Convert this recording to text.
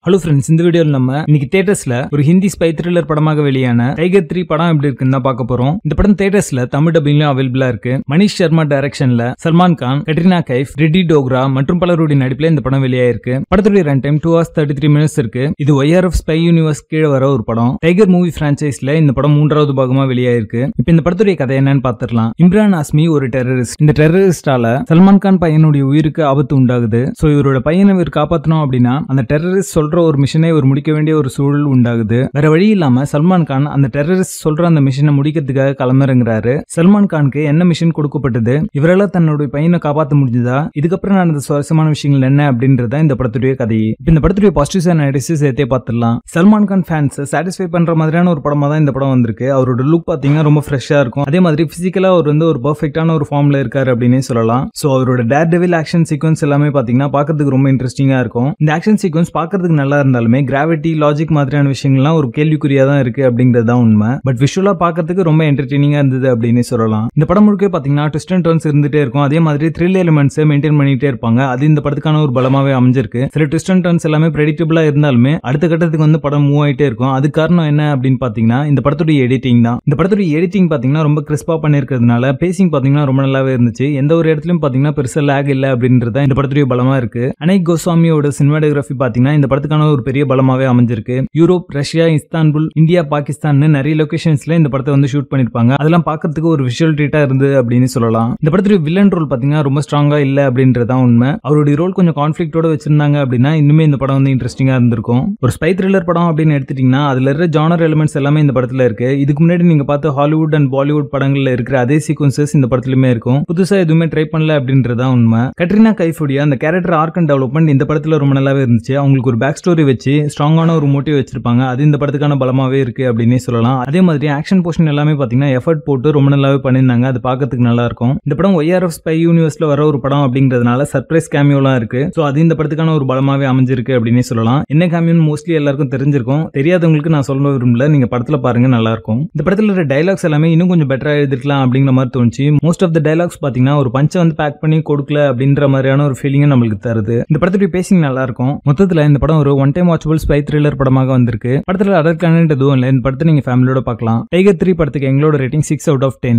Hello friends, இந்த வீடியோல நம்ம இன்னைக்கு தியேட்டர்ஸ்ல ஒரு ஹிந்தி ஸ்பை த்ரில்லர் படமாக வெளியான டைகர் 3 படம் எப்படி இருக்குன்னு தான் பார்க்க போறோம். இந்த படம் தியேட்டர்ஸ்ல தமிழ் டப்பிங்லயும் அவைலபிளா இருக்கு. மனிஷ் சர்மா டைரக்ஷன்ல சல்மான் கான், கட்ரினா கைஃப், ரெட்டி டோக்ரா மற்றும் பலருடைய நடிப்புல இந்த படம் வெளியாயிருக்கு. படத்துடைய ரன் டைம் 2 hours 33 minutes இருக்கு. இது YRF ஸ்பை யூனிவர்ஸ் கீழே வர ஒரு படம். டைகர் மூவி பிரான்சைஸ்ல இந்த படம் 3வது பாகமா வெளியாயிருக்கு. இப்போ இந்த படத்துடைய கதை என்னன்னு பார்த்துடலாம். இம்ரான் ஹாஷ்மி ஒரு டெரரிஸ்ட். இந்த டெரரிஸ்டால சல்மான் கான் பையனுடைய உயிருக்கு ஆபத்து உண்டாகுது. சோ இவரோட பையனை இவர் காப்பாற்றணும் அப்படின்னா அந்த டெரரிஸ்ட் சொல்ற ஒரு மிஷனை இவர் முடிக்க வேண்டிய ஒரு சூழல் உண்டாகுது. வேற வழி இல்லாம சல்மான் கான் அந்த டெரரிஸ்ட் சொல்ற அந்த மிஷனை முடிக்கிறதுக்காக கிளம்புறாரு. சல்மான் கானுக்கு என்ன மிஷன் கொடுக்கப்பட்டது, இவரால தன்னுடைய பையனை காப்பாற்ற முடிஞ்சதா, இதுக்கப்புறம் நடந்த சுவாரஸ்யமான விஷயங்கள் என்ன அப்படின்றத இந்த படத்துடைய கதை. இப்ப இந்த படத்துடைய பாசிட்டிவ்ஸ் அண்ட் நெகட்டிவ்ஸ் சேர்த்தே பார்த்துடலாம். சல்மான் கான் ஃபேன்ஸ் சாட்டிஸ்ஃபை பண்ற மாதிரியான ஒரு படமா தான் இந்த படம் வந்திருக்கு. அவரோட லுக் பாத்தீங்கன்னா ரொம்ப ஃப்ரெஷ்ஷா இருக்கும். அதே மாதிரி பிசிக்கலா அவர் ஒரு பெர்ஃபெக்ட்டான ஒரு ஃபார்ம்ல இருக்காரு அப்படின்னே சொல்லலாம். சோ அவரோட டேர் டெவில் ஆக்ஷன் சீக்வன்ஸ் எல்லாமே பாத்தீங்கன்னா பாக்கிறதுக்கு ரொம்ப இன்ட்ரெஸ்டிங்கா இருக்கும். இந்த ஆக்ஷன் சீக்வன்ஸ் பாக்கிறதுக்கு நல்லா இருந்தாலுமே கிராவிட்டி, லாஜிக் மாதிரியான விஷயங்கள்லாம் ஒரு கேள்விக்குறியா தான் இருக்கு அப்படிங்கிறது தான் உண்மை. பட் விஷுவலா பாக்கிறதுக்கு ரொம்ப என்டர்டெய்னிங்கா இருந்தது அப்படின்னு சொல்லலாம். இந்த படம் முழுக்க பாத்தீங்கன்னா ட்விஸ்ட் அண்ட் டர்ன்ஸ் இருந்துட்டே இருக்கும். அதே மாதிரி த்ரில் எலிமெண்ட்ஸ் மெயின்டைன் பண்ணிட்டே இருப்பாங்க. அது இந்த படத்துக்கான ஒரு பலமாவே அமைஞ்சிருக்கு. சில ட்விஸ்ட் அண்ட் டர்ன்ஸ் எல்லாமே பிரெடிக்டபிளா இருந்தாலுமே அடுத்த கட்டத்துக்கு படம் மூவ் ஆயிட்டே இருக்கும். அது காரணம் என்ன அப்படின்னு பாத்தீங்கன்னா இந்த படத்துடைய எடிட்டிங் தான். இந்த படத்துடைய எடிட்டிங் பாத்தீங்கன்னா ரொம்ப கிறிஸ்பா பண்ணிருக்கிறதுனால பேசிங் பாத்தீங்கன்னா ரொம்ப நல்லாவே இருந்துச்சு. எந்த ஒரு இடத்துலயும் பாத்தீங்கன்னா பெருசா லேக் இல்ல அப்படின்றத இந்த படத்துடைய பலமா இருக்கு. அனைக் கோஸ்வாமியோட சினிமாட்டோகிராஃபி பாத்தீங்கன்னா இந்த படத்துக்கான ஒரு பெரிய பலமாவே அமைஞ்சிருக்கு. Europe, Russia, Istanbul, India, Pakistan நிறைய லொகேஷன்ஸ்ல இந்த படத்தை ஷூட் பண்ணிருப்பாங்க. அதெல்லாம் பார்க்கிறதுக்கு ஒரு விஷுவல் ட்ரீட்டா இருந்தது அப்படின்னு சொல்லலாம். இந்த படத்துடைய வில்லன் ரோல் பாத்தீங்கன்னா ரொம்ப ஸ்ட்ராங்கா இல்ல அப்படின்றதான் உண்மை. அவருடைய ரோல் கொஞ்சம் கான்ஃபிளிக்டோட வச்சிருந்தாங்க அப்படின்னா இன்னுமே இந்த படம் இன்ட்ரெஸ்டிங்கா இருந்திருக்கும். ஒரு ஸ்பை த்ரில்லர் படம் அப்படின்னு எடுத்துட்டீங்கன்னா அதுல இருக்கிற ஜானர் எலிமெண்ட்ஸ் எல்லாமே இந்த படத்துல இருக்கு. இதுக்கு முன்னாடி நீங்க பார்த்த ஹாலிவுட் அண்ட் பாலிவுட் படங்கள்ல இருக்கிற அதே சீக்வன்சஸ் இந்த படத்துலயுமே இருக்கும். புதுசா எதுவுமே ட்ரை பண்ணல அப்படின்றதான் உண்மை. கட்ரினா கைஃபுடைய அந்த கேரக்டர் ஆர்க் அண்ட் டெவலப்மெண்ட் இந்த படத்துல ரொம்ப நல்லாவே இருந்துச்சு. அவங்களுக்கு ஒரு பேக் ஸ்டோரி வச்சு ஸ்ட்ராங்கான ஒரு மோட்டிவ் வச்சிருப்பாங்க. அது இந்த படத்துக்கான பலமாவே இருக்கு அப்படின்னே சொல்லலாம். அதே மாதிரி ஆக்ஷன் போர்ஷன் எல்லாமே பாத்தீங்கன்னா எஃபர்ட் போட்டு ரொம்ப நல்லாவே பண்ணிருந்தாங்க. அது பார்க்கிறதுக்கு நல்லா இருக்கும். இந்த படம் YRF ஸ்பை யூனிவர்ஸ்ல வர ஒரு படம் அப்படிங்கிறதுனால சர்ப்ரைஸ் கேமியோலாம் இருக்கு. சோ அது இந்த படத்துக்கான ஒரு பலமாவே அமைஞ்சிருக்கு அப்படின்னே சொல்லலாம். என்ன கேமியோன்னு மோஸ்ட்லி எல்லாருக்கும் தெரிஞ்சிருக்கும். தெரியாதவங்களுக்கு நான் சொல்ல விரும்பல, நீங்க படத்துல பாருங்க, நல்லா இருக்கும். இந்த படத்துல இருக்கிற டைலாக்ஸ் எல்லாமே இன்னும் கொஞ்சம் பெட்டரா எழுதிருக்கலாம் அப்படிங்கிற மாதிரி தோணுச்சு. மோஸ்ட் ஆஃப் த டைலாக்ஸ் பாத்தீங்கன்னா ஒரு பஞ்சை பேக் பண்ணி கொடுக்கல அப்படின்ற மாதிரியான ஒரு ஃபீலிங் நம்மளுக்கு தருது. இந்த படத்துடைய பேசிங் நல்லா இருக்கும். மொத்தத்துல இந்த படம் ஒரு one time watchable spy thriller படமாக வந்திருக்கு. படத்துல அதர் கண்டென்ட் எதுவும் இல்லை. இந்த படத்தை நீங்க ஃபேமிலியோட பார்க்கலாம். டைகர் 3 படத்துக்கு எங்களோட ரேட்டிங் 6 out of 10.